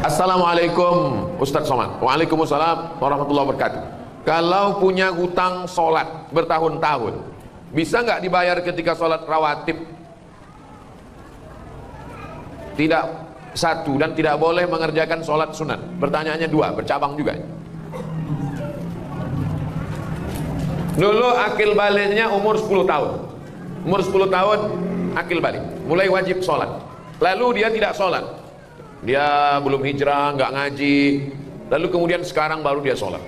Assalamualaikum Ustadz Somad. Waalaikumsalam warahmatullahi wabarakatuh. Kalau punya hutang sholat bertahun-tahun, bisa nggak dibayar ketika sholat rawatib? Tidak satu, dan tidak boleh mengerjakan sholat sunat. Pertanyaannya dua, bercabang juga. Dulu akil baliknya umur 10 tahun. Umur 10 tahun akil balik, mulai wajib sholat. Lalu dia tidak sholat, dia belum hijrah, nggak ngaji. Lalu kemudian sekarang baru dia sholat.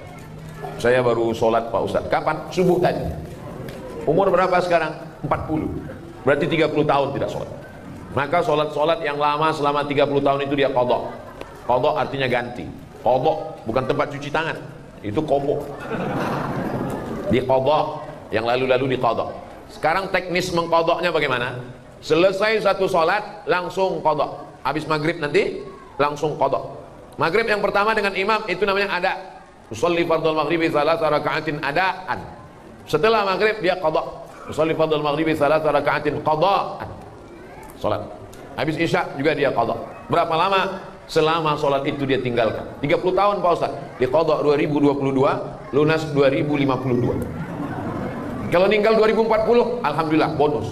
Saya baru sholat Pak Ustadz. Kapan? Subuh tadi. Umur berapa sekarang? 40. Berarti 30 tahun tidak sholat. Maka sholat-sholat yang lama selama 30 tahun itu dia qadha. Qadha artinya ganti. Qadha bukan tempat cuci tangan, itu qadha. Di qadha, yang lalu-lalu di qadha. Sekarang teknis mengqadhanya bagaimana? Selesai satu sholat langsung qadha. Habis maghrib nanti langsung qadha. Maghrib yang pertama dengan imam itu namanya ada. Usolli fardhul maghribi thalatha raka'atin adaan. Setelah maghrib dia qadha. Usolli fardhul maghribi thalatha raka'atin qadhaan. Salat. Habis isya juga dia qadha. Berapa lama? Selama salat itu dia tinggalkan. 30 tahun Pak Ustaz. Di qadha 2022, lunas 2052. Kalau ninggal 2040, alhamdulillah bonus.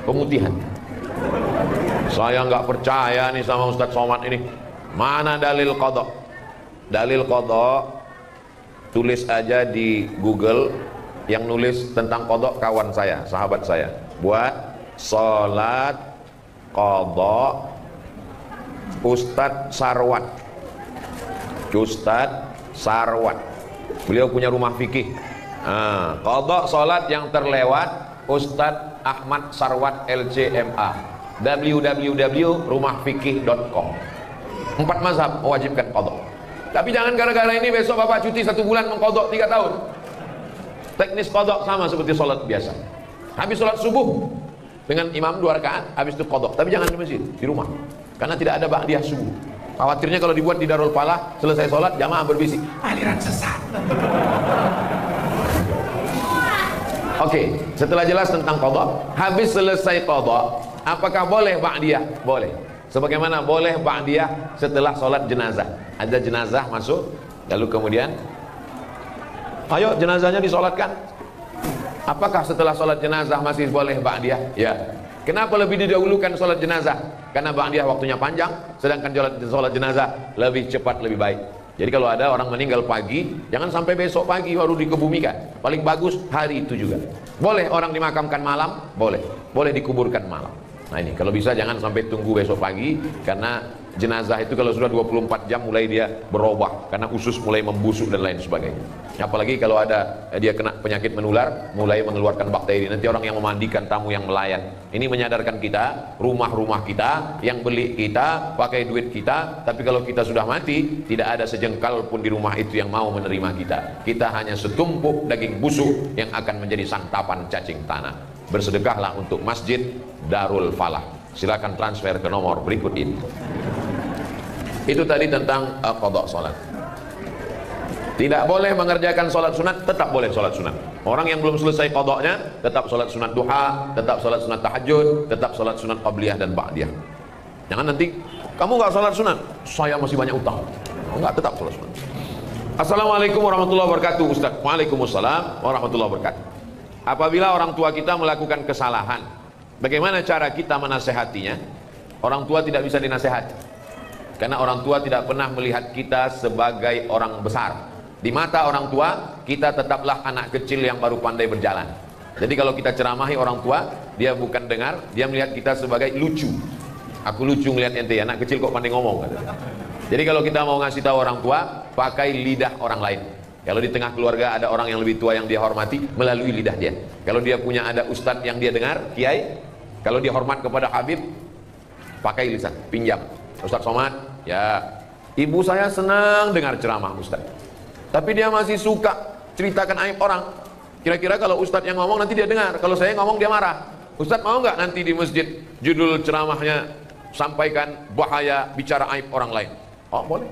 Pemutihan. Saya nggak percaya nih sama Ustadz Somad ini. Mana dalil qadha? Dalil qadha tulis aja di Google. Yang nulis tentang qadha kawan saya, sahabat saya. Buat sholat qadha Ustadz Sarwat. Ustadz Sarwat. Beliau punya rumah fikih. Qadha sholat yang terlewat Ustadz Ahmad Sarwat LCMA. www.rumahfikih.com. 4 mazhab mewajibkan qadha. Tapi jangan gara-gara ini besok bapak cuti 1 bulan mengqadha 3 tahun. Teknis qadha sama seperti sholat biasa. Habis sholat subuh dengan imam 2 rakaat, habis itu qadha. Tapi jangan di masjid, di rumah. Karena tidak ada ba'diyah subuh. Khawatirnya kalau dibuat di Darul Falah, selesai sholat jamaah berbisik, aliran sesat. Oke, setelah jelas tentang qadha, habis selesai qadha, apakah boleh ba'diyah? Boleh. Sebagaimana boleh ba'diyah setelah sholat jenazah. Ada jenazah masuk, lalu kemudian ayo jenazahnya disolatkan. Apakah setelah sholat jenazah masih boleh ba'diyah? Ya. Kenapa lebih didahulukan sholat jenazah? Karena ba'diyah waktunya panjang, sedangkan sholat jenazah lebih cepat, lebih baik. Jadi kalau ada orang meninggal pagi, jangan sampai besok pagi baru dikebumikan. Paling bagus hari itu juga. Boleh orang dimakamkan malam? Boleh. Boleh dikuburkan malam. Nah ini, kalau bisa jangan sampai tunggu besok pagi. Karena jenazah itu kalau sudah 24 jam mulai dia berubah. Karena usus mulai membusuk dan lain sebagainya. Apalagi kalau ada dia kena penyakit menular, mulai mengeluarkan bakteri. Nanti orang yang memandikan tamu yang melayan. Ini menyadarkan kita, rumah-rumah kita, yang beli kita, pakai duit kita. Tapi kalau kita sudah mati, tidak ada sejengkal pun di rumah itu yang mau menerima kita. Kita hanya setumpuk daging busuk yang akan menjadi santapan cacing tanah. Bersedekahlah untuk Masjid Darul Falah. Silakan transfer ke nomor berikut ini. Itu tadi tentang qadha salat. Tidak boleh mengerjakan sholat sunat, tetap boleh sholat sunat. Orang yang belum selesai qadhanya tetap sholat sunat duha, tetap sholat sunat tahajud, tetap sholat sunat qabliyah dan ba'diyah. Jangan nanti kamu nggak sholat sunat, saya masih banyak utang. Enggak, tetap sholat sunat. Assalamualaikum warahmatullahi wabarakatuh Ustaz. Waalaikumsalam warahmatullahi wabarakatuh. Apabila orang tua kita melakukan kesalahan, bagaimana cara kita menasehatinya? Orang tua tidak bisa dinasehati, karena orang tua tidak pernah melihat kita sebagai orang besar. Di mata orang tua, kita tetaplah anak kecil yang baru pandai berjalan. Jadi kalau kita ceramahi orang tua, dia bukan dengar, dia melihat kita sebagai lucu. Aku lucu ngelihat ente, anak kecil kok pandai ngomong. Jadi kalau kita mau ngasih tahu orang tua, pakai lidah orang lain. Kalau di tengah keluarga ada orang yang lebih tua yang dia hormati, melalui lidah dia. Kalau dia punya ada ustadz yang dia dengar, kiai, kalau dia hormat kepada Habib, pakai lisan, pinjam. Ustadz Somad, ya, ibu saya senang dengar ceramah Ustadz, tapi dia masih suka ceritakan aib orang. Kira-kira kalau Ustadz yang ngomong nanti dia dengar, kalau saya ngomong dia marah. Ustadz mau nggak nanti di masjid judul ceramahnya sampaikan bahaya bicara aib orang lain? Oh boleh.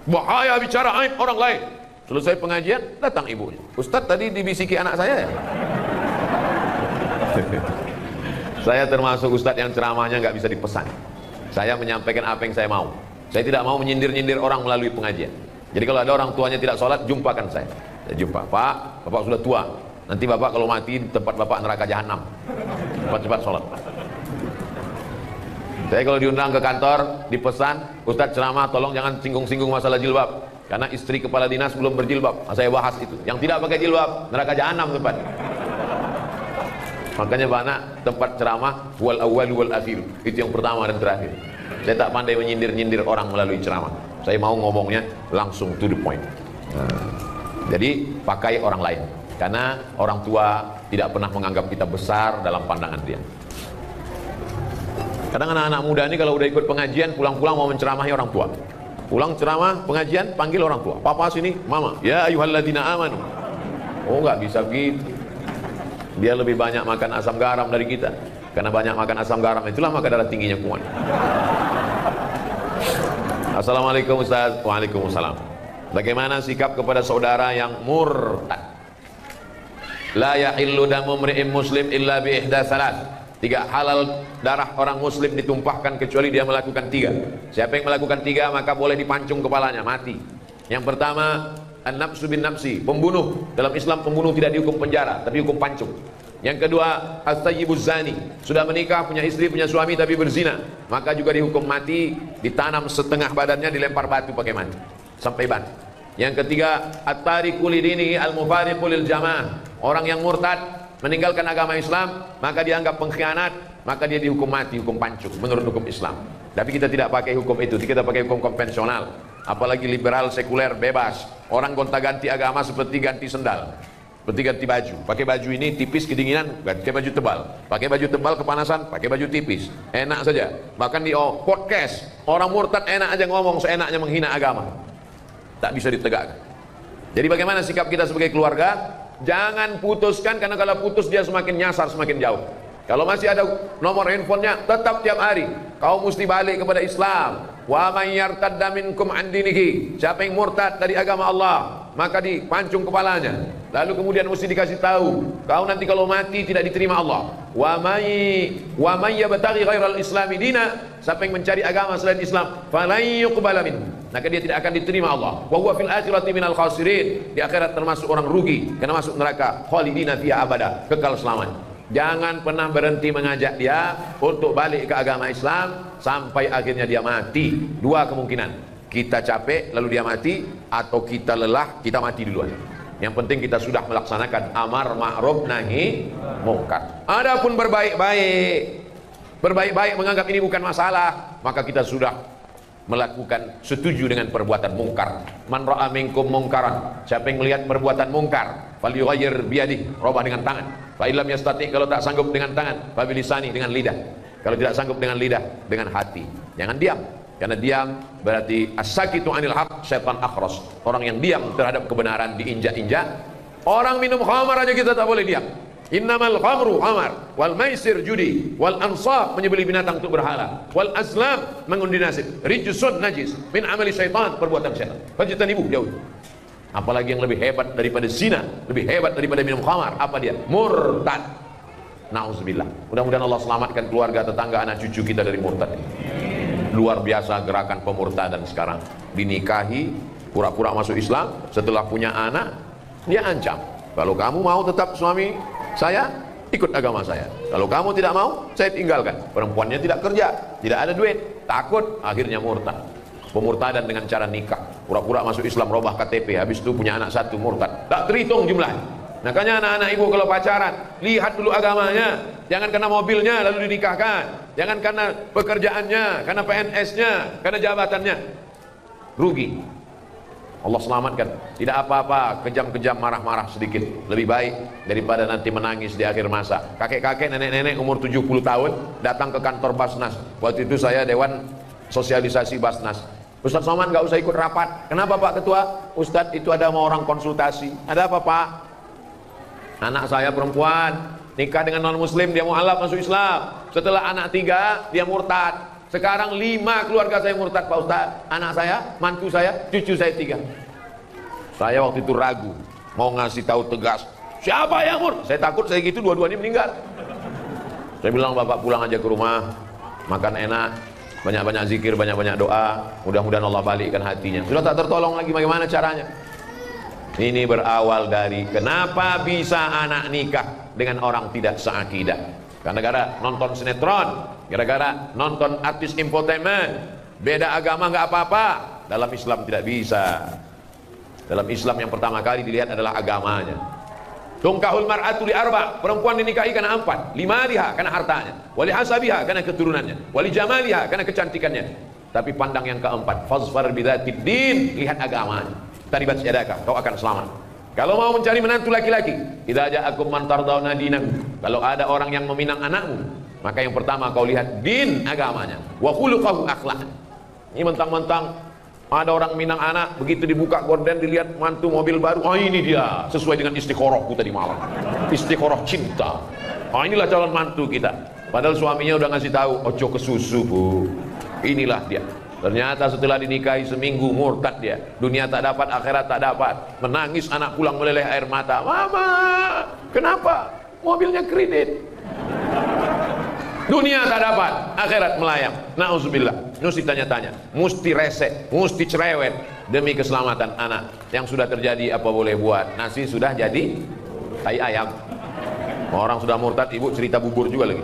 Bahaya bicara aib orang lain. Selesai pengajian datang ibunya. Ustadz tadi dibisiki anak saya ya. Saya termasuk Ustadz yang ceramahnya nggak bisa dipesan. Saya menyampaikan apa yang saya mau. Saya tidak mau menyindir-nyindir orang melalui pengajian. Jadi kalau ada orang tuanya tidak sholat, jumpakan saya. Saya jumpa, Pak, Bapak sudah tua. Nanti Bapak kalau mati tempat Bapak neraka jahanam. Cepat-cepat sholat. Saya kalau diundang ke kantor, dipesan, Ustadz ceramah tolong jangan singgung-singgung masalah jilbab. Karena istri kepala dinas belum berjilbab. Saya bahas itu. Yang tidak pakai jilbab, neraka jahanam tempat. Makanya banyak tempat ceramah wal awwal wal akhir. Itu yang pertama dan terakhir. Saya tak pandai menyindir-nyindir orang melalui ceramah. Saya mau ngomongnya langsung to the point. Jadi pakai orang lain. Karena orang tua tidak pernah menganggap kita besar dalam pandangan dia. Kadang anak-anak muda ini kalau udah ikut pengajian, pulang-pulang mau menceramahi orang tua. Pulang ceramah, pengajian, panggil orang tua. Papa sini, mama. Ya ayyuhalladzina amanu. Oh, nggak bisa gitu. Dia lebih banyak makan asam garam dari kita. Karena banyak makan asam garam, itulah maka darah tingginya kuat. Assalamualaikum Ustaz. Waalaikumsalam. Bagaimana sikap kepada saudara yang murtad? La yahillu damu mri'in muslim illa bi ihda salat. Tidak halal darah orang muslim ditumpahkan kecuali dia melakukan 3. Siapa yang melakukan 3 maka boleh dipancung kepalanya, mati. Yang pertama, an-nafsu bin nafsi, pembunuh. Dalam Islam pembunuh tidak dihukum penjara, tapi hukum pancung. Yang kedua, as-sayyibuz zani, sudah menikah, punya istri, punya suami tapi berzina, maka juga dihukum mati, ditanam setengah badannya, dilempar batu pakai mati sampai mati. Yang ketiga, at-tariqu lidinihi al-mufariqu lil jamaah, orang yang murtad meninggalkan agama Islam, maka dianggap pengkhianat, maka dia dihukum mati, hukum pancung menurut hukum Islam. Tapi kita tidak pakai hukum itu, kita pakai hukum konvensional. Apalagi liberal, sekuler, bebas. Orang gonta-ganti agama seperti ganti sendal, seperti ganti baju. Pakai baju ini tipis kedinginan, pakai baju tebal. Pakai baju tebal kepanasan, pakai baju tipis. Enak saja. Bahkan di podcast, orang murtad enak aja ngomong, seenaknya menghina agama. Tak bisa ditegakkan. Jadi bagaimana sikap kita sebagai keluarga? Jangan putuskan, karena kalau putus dia semakin nyasar, semakin jauh. Kalau masih ada nomor handphonenya, tetap tiap hari kau mesti balik kepada Islam. Wa may yartadda minkum an dinihi, siapa yang murtad dari agama Allah, maka dipancung kepalanya. Lalu kemudian mesti dikasih tahu, kau nanti kalau mati tidak diterima Allah. Wa may yabtaghi ghairal islami dina, siapa yang mencari agama selain Islam, falan yuqbala minhu, maka dia tidak akan diterima Allah. Wa huwa fil akhirati minal khasirin, di akhirat termasuk orang rugi, karena masuk neraka khalidina fiha abada, kekal selamanya. Jangan pernah berhenti mengajak dia untuk balik ke agama Islam sampai akhirnya dia mati. 2 kemungkinan, kita capek lalu dia mati, atau kita lelah, kita mati duluan. Yang penting kita sudah melaksanakan amar ma'ruf nahi mungkar. Adapun berbaik-baik menganggap ini bukan masalah, maka kita sudah melakukan setuju dengan perbuatan mungkar. Man ra'a minkum mungkaran, siapa yang melihat perbuatan mungkar, falyughayyir biyadihi, rubah dengan tangan. Fa illam yastati, kalau tak sanggup dengan tangan, fa bilisani, dengan lidah. Kalau tidak sanggup dengan lidah, dengan hati. Jangan diam, karena diam berarti as-sakitu anil haq syaitan akhras. Orang yang diam terhadap kebenaran diinjak-injak. Orang minum khamar aja kita tak boleh diam. Innamal khamru khamar, wal maisir judi, wal ansab menyembelih binatang untuk berhala, wal azlam mengundi nasib, rijsun najis min amali syaitan, perbuatan syaitan. Fajtanibu, jauh. Apalagi yang lebih hebat daripada zina, lebih hebat daripada minum khamar, apa dia? Murtad. Nauzubillah. Mudah-mudahan Allah selamatkan keluarga, tetangga, anak cucu kita dari murtad. Luar biasa gerakan pemurtadan sekarang. Dinikahi, pura-pura masuk Islam, setelah punya anak, dia ancam. Kalau kamu mau tetap suami saya, ikut agama saya. Kalau kamu tidak mau, saya tinggalkan. Perempuannya tidak kerja, tidak ada duit, takut, akhirnya murtad. Pemurtadan dengan cara nikah, pura-pura masuk Islam, robah KTP, habis itu punya anak 1 murtad, tak terhitung jumlahnya. Makanya anak-anak ibu kalau pacaran, lihat dulu agamanya. Jangan karena mobilnya lalu dinikahkan, jangan karena pekerjaannya, karena PNS-nya, karena jabatannya, rugi. Allah selamatkan. Tidak apa-apa kejam-kejam, marah-marah sedikit, lebih baik daripada nanti menangis di akhir masa. Kakek-kakek, nenek-nenek umur 70 tahun datang ke kantor Basnas. Waktu itu saya dewan sosialisasi Basnas. Ustadz Somad nggak usah ikut rapat. Kenapa Pak Ketua? Ustadz itu ada mau orang konsultasi. Ada apa Pak? Anak saya perempuan nikah dengan non muslim, dia mau alaf masuk Islam. Setelah anak 3 dia murtad. Sekarang 5 keluarga saya murtad Pak Ustadz. Anak saya, mantu saya, cucu saya 3. Saya waktu itu ragu, mau ngasih tahu tegas, siapa yang murtad? Saya takut saya gitu dua-duanya meninggal. Saya bilang, Bapak pulang aja ke rumah, makan enak, banyak-banyak zikir, banyak-banyak doa, mudah-mudahan Allah balikkan hatinya. Sudah tak tertolong lagi, bagaimana caranya? Ini berawal dari kenapa bisa anak nikah dengan orang tidak seakidah. Gara-gara nonton sinetron, gara-gara nonton artis infotainment. Beda agama nggak apa-apa. Dalam Islam tidak bisa. Dalam Islam yang pertama kali dilihat adalah agamanya. Tungkahul mar'atu li arba', perempuan dinikahi karena 4. Limaliha karena hartanya, wali hasabiha karena keturunannya, wali jamaliha karena kecantikannya. Tapi pandang yang keempat, fazfar bidzatid din, lihat agamanya. Taribat yadaka, kau akan selamat. Kalau mau mencari menantu laki-laki, idza ja'akum man tardawna dinahu, kalau ada orang yang meminang anakmu, maka yang pertama kau lihat din, agamanya, wa khuluquhu, akhlak. Ini mentang-mentang ada orang minang anak, begitu dibuka gorden dilihat mantu mobil baru, oh ini dia, sesuai dengan istiqorohku tadi malam, istiqoroh cinta. Oh inilah calon mantu kita. Padahal suaminya udah ngasih tahu, ojo ke susu bu, inilah dia. Ternyata setelah dinikahi seminggu murtad dia. Dunia tak dapat, akhirat tak dapat. Menangis anak pulang meleleh air mata. Mama, kenapa? Mobilnya kredit. Dunia tak dapat, akhirat melayang. Na'udzubillah. Mesti tanya-tanya, mesti resek, mesti cerewet demi keselamatan anak. Yang sudah terjadi apa boleh buat. Nasi sudah jadi tai ayam. Orang sudah murtad, ibu cerita bubur juga lagi.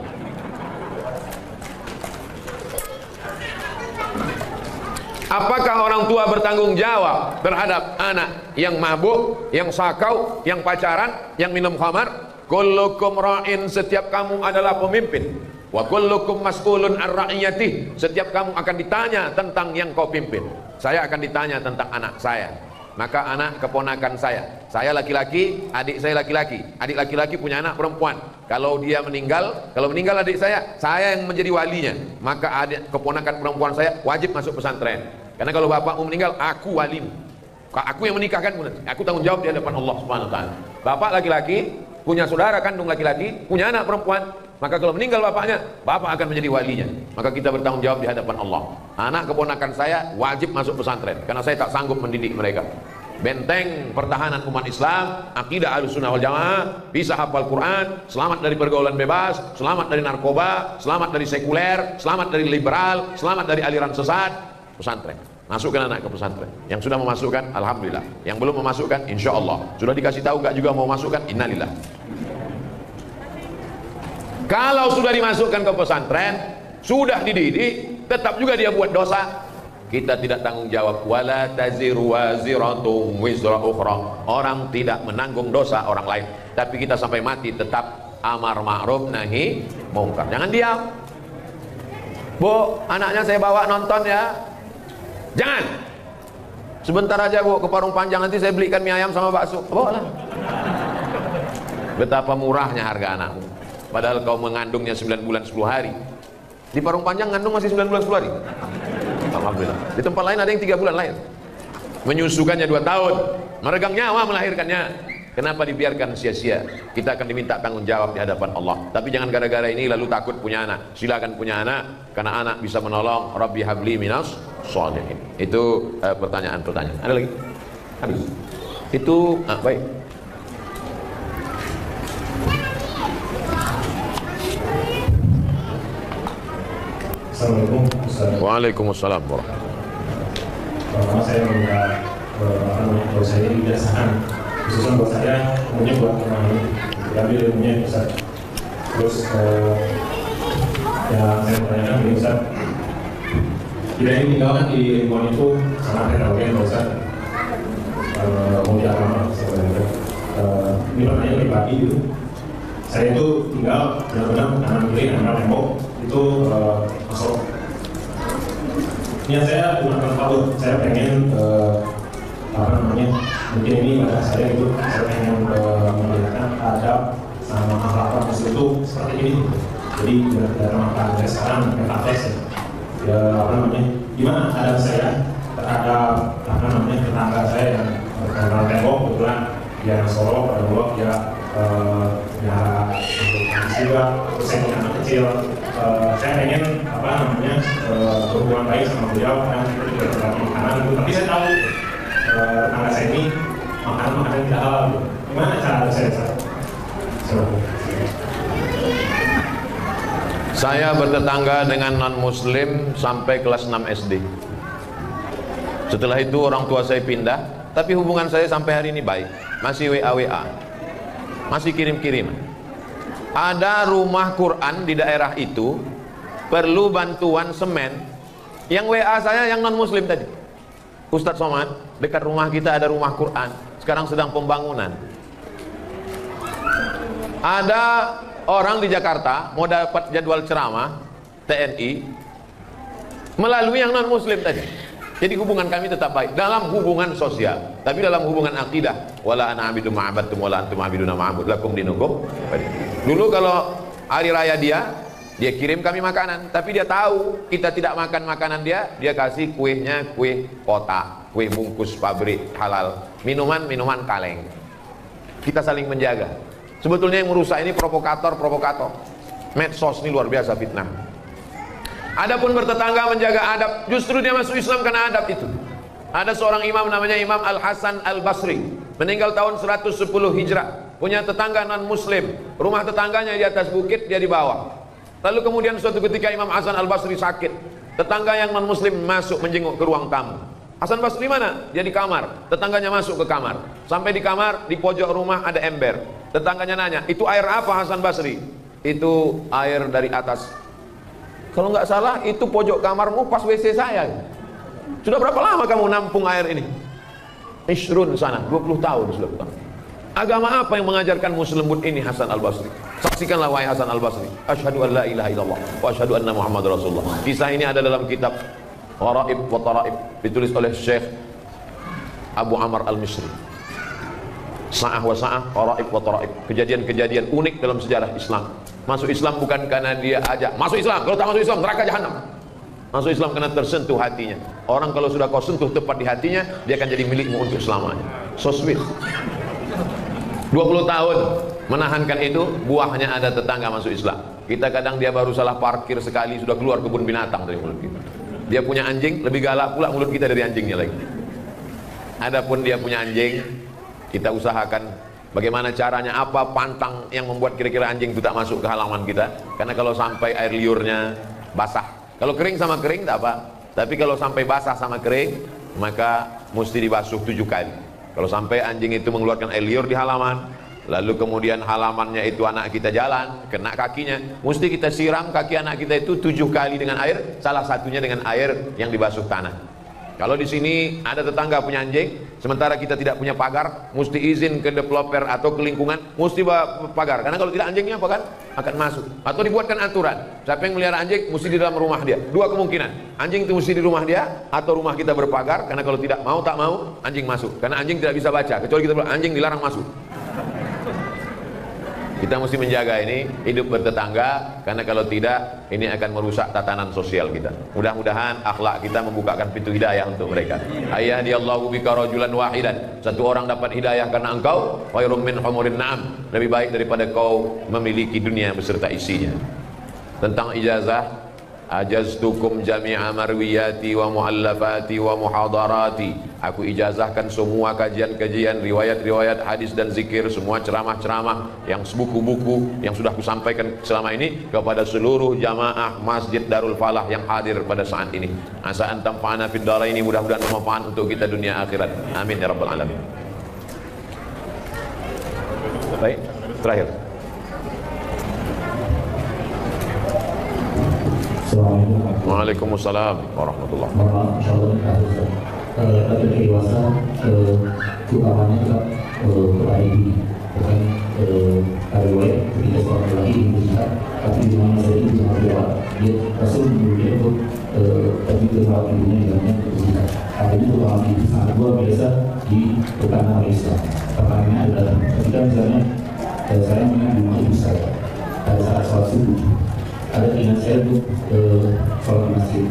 Apakah orang tua bertanggung jawab terhadap anak yang mabuk, yang sakau, yang pacaran, yang minum khamar? Kullukum ra'in, setiap kamu adalah pemimpin. Wa kullukum mas'ulun ar ra'iyatih, setiap kamu akan ditanya tentang yang kau pimpin. Saya akan ditanya tentang anak saya. Maka anak keponakan saya laki-laki, adik saya laki-laki. Adik laki-laki punya anak perempuan. Kalau dia meninggal, kalau meninggal adik saya yang menjadi walinya. Maka adik keponakan perempuan saya wajib masuk pesantren. Karena kalau bapakmu meninggal, aku walimu. Aku yang menikahkanmu nanti. Aku tanggung jawab di hadapan Allah Subhanahu wa taala. Bapak laki-laki punya saudara kandung laki-laki, punya anak perempuan. Maka kalau meninggal bapaknya, bapak akan menjadi walinya. Maka kita bertanggung jawab di hadapan Allah. Anak keponakan saya wajib masuk pesantren karena saya tak sanggup mendidik mereka. Benteng pertahanan umat Islam, akidah Ahlussunnah wal Jamaah, bisa hafal Quran, selamat dari pergaulan bebas, selamat dari narkoba, selamat dari sekuler, selamat dari liberal, selamat dari aliran sesat. Pesantren. Masukkan anak ke pesantren. Yang sudah memasukkan, alhamdulillah. Yang belum memasukkan, insya Allah. Sudah dikasih tahu nggak juga mau masukkan, innalillah. Kalau sudah dimasukkan ke pesantren, sudah dididik, tetap juga dia buat dosa, kita tidak tanggung jawab. Wala taziru waziratun wizra ukhra. Orang tidak menanggung dosa orang lain, tapi kita sampai mati tetap amar ma'ruf nahi mungkar. Jangan diam. Bu, anaknya saya bawa nonton ya. Jangan. Sebentar aja bu, ke Parung Panjang, nanti saya belikan mie ayam sama bakso. Bawa lah. Betapa murahnya harga anakmu. Padahal kau mengandungnya 9 bulan 10 hari. Di Parung Panjang ngandung masih 9 bulan 10 hari. Alhamdulillah. Di tempat lain ada yang 3 bulan lahir. Menyusukannya 2 tahun. Meregang nyawa melahirkannya. Kenapa dibiarkan sia-sia? Kita akan diminta tanggung jawab di hadapan Allah. Tapi jangan gara-gara ini lalu takut punya anak. Silakan punya anak, karena anak bisa menolong. Rabbi habli minas sholihin. Itu pertanyaan-pertanyaan. Ada lagi? Habis. Itu baik. Assalamualaikum. Waalaikumsalam warahmatullahi wabarakatuh. Pertama saya minta kalau saya ini biasakan khususnya buat saya, umumnya buat orang ini diambil ilmunya Ustaz. Terus yang saya pertanyakan ini Ustaz, tidak ingin tinggalkan di lingkungan itu sangat heterogen Ustaz, multi agama sebenarnya. Ini pertanyaan pribadi gitu. Saya itu tinggal benar-benar kanan kiri antara tembok itu masuk. Niat saya bukan terpaut, saya pengen mungkin ini pada saya itu saya pengen melihatkan adab sama akhlak muslim itu seperti ini. Jadi dalam makan saya sekarang praktek ya gimana adab saya terhadap tetangga saya yang berkenal tembok kebetulan dia Solo pada blok dia juga terus saya punya anak kecil. Saya pengen berhubungan baik sama beliau karena kita juga berbagi makanan gitu. Tapi saya tahu tetangga saya ini makanan tidak halal gitu. Gimana cara saya? Saya bertetangga dengan non-muslim sampai kelas 6 SD. Setelah itu orang tua saya pindah, tapi hubungan saya sampai hari ini baik. Masih WA-WA, masih kirim-kirim. Ada rumah Quran di daerah itu, perlu bantuan semen. Yang WA saya yang non-muslim tadi, Ustadz Somad, dekat rumah kita ada rumah Quran, sekarang sedang pembangunan. Ada orang di Jakarta mau dapat jadwal ceramah TNI melalui yang non-muslim tadi. Jadi hubungan kami tetap baik dalam hubungan sosial, tapi dalam hubungan akidah, wala ana abidu ma'abadtum wala antum abiduna ma'abud lakum dinukum. Dulu kalau hari raya dia kirim kami makanan, tapi dia tahu kita tidak makan makanan dia kasih kuehnya kue kotak, kue bungkus pabrik halal, minuman kaleng. Kita saling menjaga. Sebetulnya yang merusak ini provokator. Medsos ini luar biasa fitnah. Adapun bertetangga menjaga adab, justru dia masuk Islam karena adab itu. Ada seorang imam namanya Imam Al-Hasan Al-Basri, meninggal tahun 110 Hijrah, punya tetangga non-muslim. Rumah tetangganya di atas bukit, dia di bawah. Lalu kemudian suatu ketika Imam Hasan Al-Basri sakit. Tetangga yang non-muslim masuk menjenguk ke ruang tamu. Hasan Basri mana? Dia di kamar. Tetangganya masuk ke kamar. Sampai di kamar, di pojok rumah ada ember. Tetangganya nanya, itu air apa Hasan Basri? Itu air dari atas. Kalau nggak salah itu pojok kamarmu pas WC saya. Sudah berapa lama kamu nampung air ini? Ishrun sana, 20 tahun sudah. Agama apa yang mengajarkanmu selembut ini Hasan Al-Basri? Saksikanlah wahai Hasan Al-Basri. Asyhadu an la ilaha illallah wa asyhadu anna Muhammad Rasulullah. Kisah ini ada dalam kitab Gharaib wa Taraib, ditulis oleh Syekh Abu Amr Al-Misri. Sa'ah wa sa'ah, Gharaib wa Taraib. Kejadian-kejadian unik dalam sejarah Islam. Masuk Islam bukan karena dia ajak masuk Islam, kalau tak masuk Islam neraka jahanam. Masuk Islam karena tersentuh hatinya. Orang kalau sudah kau sentuh tepat di hatinya, dia akan jadi milikmu untuk selamanya. So sweet. 20 tahun menahankan itu, buahnya ada tetangga masuk Islam. Kita kadang dia baru salah parkir sekali sudah keluar kebun binatang dari mulut kita. Dia punya anjing, lebih galak pula mulut kita dari anjingnya lagi. Adapun dia punya anjing, kita usahakan bagaimana caranya, apa pantang yang membuat kira-kira anjing itu tak masuk ke halaman kita. Karena kalau sampai air liurnya basah, kalau kering sama kering tak apa, tapi kalau sampai basah sama kering maka mesti dibasuh 7 kali. Kalau sampai anjing itu mengeluarkan air liur di halaman, lalu kemudian halamannya itu anak kita jalan kena kakinya, mesti kita siram kaki anak kita itu 7 kali dengan air, salah satunya dengan air yang dibasuh tanah. Kalau di sini ada tetangga punya anjing, sementara kita tidak punya pagar, mesti izin ke developer atau ke lingkungan, mesti pagar. Karena kalau tidak anjingnya apa kan akan masuk. Atau dibuatkan aturan, siapa yang melihara anjing mesti di dalam rumah dia. 2 kemungkinan, anjing itu mesti di rumah dia, atau rumah kita berpagar. Karena kalau tidak mau tak mau, anjing masuk. Karena anjing tidak bisa baca, kecuali kita bilang anjing dilarang masuk. Kita mesti menjaga ini, hidup bertetangga, karena kalau tidak ini akan merusak tatanan sosial kita. Mudah-mudahan akhlak kita membukakan pintu hidayah untuk mereka. Ayyadiyallahu bika rajulan wahidan. Satu orang dapat hidayah karena engkau, khairum min humurin na'am. Lebih baik daripada kau memiliki dunia beserta isinya. Tentang ijazah, ajaztukum jami'a marwiyati wa muallafati wa muhadarati. Aku ijazahkan semua kajian-kajian, riwayat-riwayat hadis dan zikir, semua ceramah-ceramah, yang buku-buku yang sudah kusampaikan selama ini kepada seluruh jamaah Masjid Darul Falah yang hadir pada saat ini. Asa an tanfa'ana fid dharaini, mudah-mudahan bermanfaat untuk kita dunia akhirat. Amin ya rabbal alamin. Baik, terakhir. Waalaikumsalam warahmatullahi wabarakatuh. Ada dewasa utamanya juga kepada diri, bukan riwayat ketika seorang lagi melihat, tapi di mana saja di mana dia Rasul menyuruh untuk tapi kepada dirinya bilangnya kesulitan. Ada itu orang itu sangat luar biasa di perkanan Islam. Pertanyaannya adalah ketika misalnya saya mengingat di rumah ibu saya pada saat sholat subuh, ada keinginan saya untuk sholat di masjid,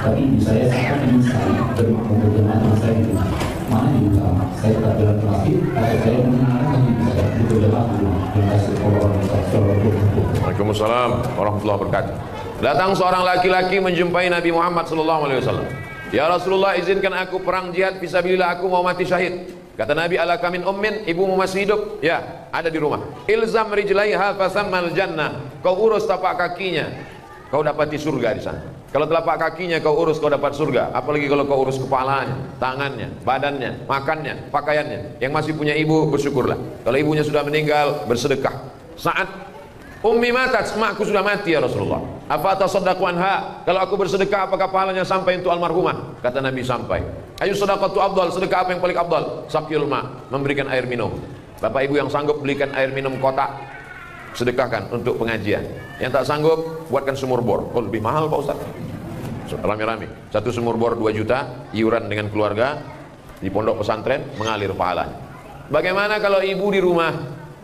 tapi ibu saya sangat ingin sekali berjamaah dengan saya di rumah. Mana yang utama? Saya tetap jalan ke masjid, atau saya mengingatkan ibu saya untuk berjamaah di rumah. Terima kasih. Waalaikumsalam warahmatullahi wabarakatuh. Datang seorang laki-laki menjumpai Nabi Muhammad SAW. Ya Rasulullah, izinkan aku perang jihad fisabilillah, aku mau mati syahid. Kata Nabi, alaka min ummin, ibumu masih hidup? Ya, ada di rumah. Ilzam rijlaiha fasammal jannah, kau urus tapak kakinya, kau dapati surga di sana. Kalau telapak kakinya kau urus, kau dapat surga. Apalagi kalau kau urus kepalanya, tangannya, badannya, makannya, pakaiannya. Yang masih punya ibu, bersyukurlah. Kalau ibunya sudah meninggal, bersedekah. Saat ummi matat, emakku sudah mati ya Rasulullah. Apa tasaddaqu anha? Kalau aku bersedekah, apakah pahalanya sampai untuk almarhumah? Kata Nabi, sampai. Ayu sedekatu afdal, sedekah apa yang paling afdal? Saqyul ma, memberikan air minum. Bapak ibu yang sanggup belikan air minum kotak, sedekahkan untuk pengajian. Yang tak sanggup, buatkan sumur bor. Oh, lebih mahal Pak Ustaz. Rame-rame. Satu sumur bor 2 juta, iuran dengan keluarga di pondok pesantren, mengalir pahala. Bagaimana kalau ibu di rumah,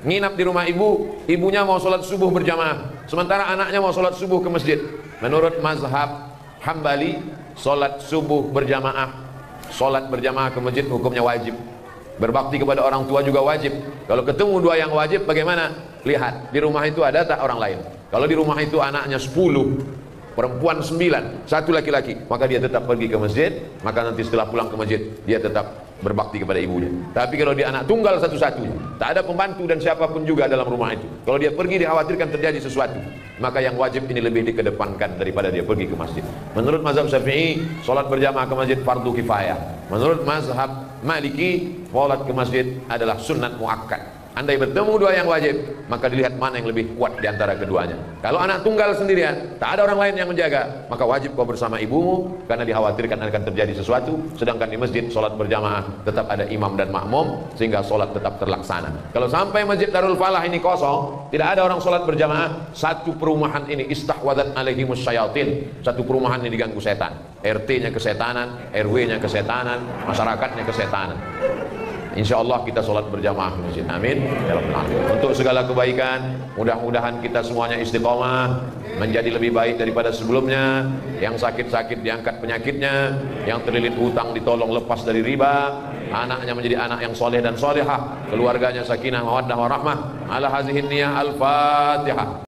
nginap di rumah ibu, ibunya mau sholat subuh berjamaah, sementara anaknya mau sholat subuh ke masjid? Menurut mazhab Hambali, sholat subuh berjamaah, sholat berjamaah ke masjid hukumnya wajib. Berbakti kepada orang tua juga wajib. Kalau ketemu 2 yang wajib, bagaimana? Lihat, di rumah itu ada tak orang lain? Kalau di rumah itu anaknya 10, perempuan 9, 1 laki-laki, maka dia tetap pergi ke masjid. Maka nanti setelah pulang ke masjid, dia tetap berbakti kepada ibunya. Tapi kalau dia anak tunggal satu-satunya, tak ada pembantu dan siapapun juga dalam rumah itu, kalau dia pergi dikhawatirkan terjadi sesuatu, maka yang wajib ini lebih dikedepankan daripada dia pergi ke masjid. Menurut mazhab Syafi'i, sholat berjamaah ke masjid fardu kifayah. Menurut mazhab Maliki, sholat ke masjid adalah sunnat muakkad. Andai bertemu 2 yang wajib, maka dilihat mana yang lebih kuat di antara keduanya. Kalau anak tunggal sendirian, tak ada orang lain yang menjaga, maka wajib kau bersama ibumu, karena dikhawatirkan akan terjadi sesuatu. Sedangkan di masjid, sholat berjamaah tetap ada imam dan makmum, sehingga sholat tetap terlaksana. Kalau sampai masjid Darul Falah ini kosong, tidak ada orang sholat berjamaah, satu perumahan ini istahwadat alaihimus syayatin, satu perumahan ini diganggu setan. RT-nya kesetanan, RW-nya kesetanan, masyarakatnya kesetanan. Insya Allah kita sholat berjamaah di masjid. Amin ya Rabbal Alamin. Untuk segala kebaikan, mudah-mudahan kita semuanya istiqomah, menjadi lebih baik daripada sebelumnya. Yang sakit-sakit diangkat penyakitnya, yang terlilit hutang ditolong lepas dari riba, anaknya menjadi anak yang soleh dan solehah, keluarganya sakinah mawaddah warahmah. Ala hazihin niyah al-Fatihah.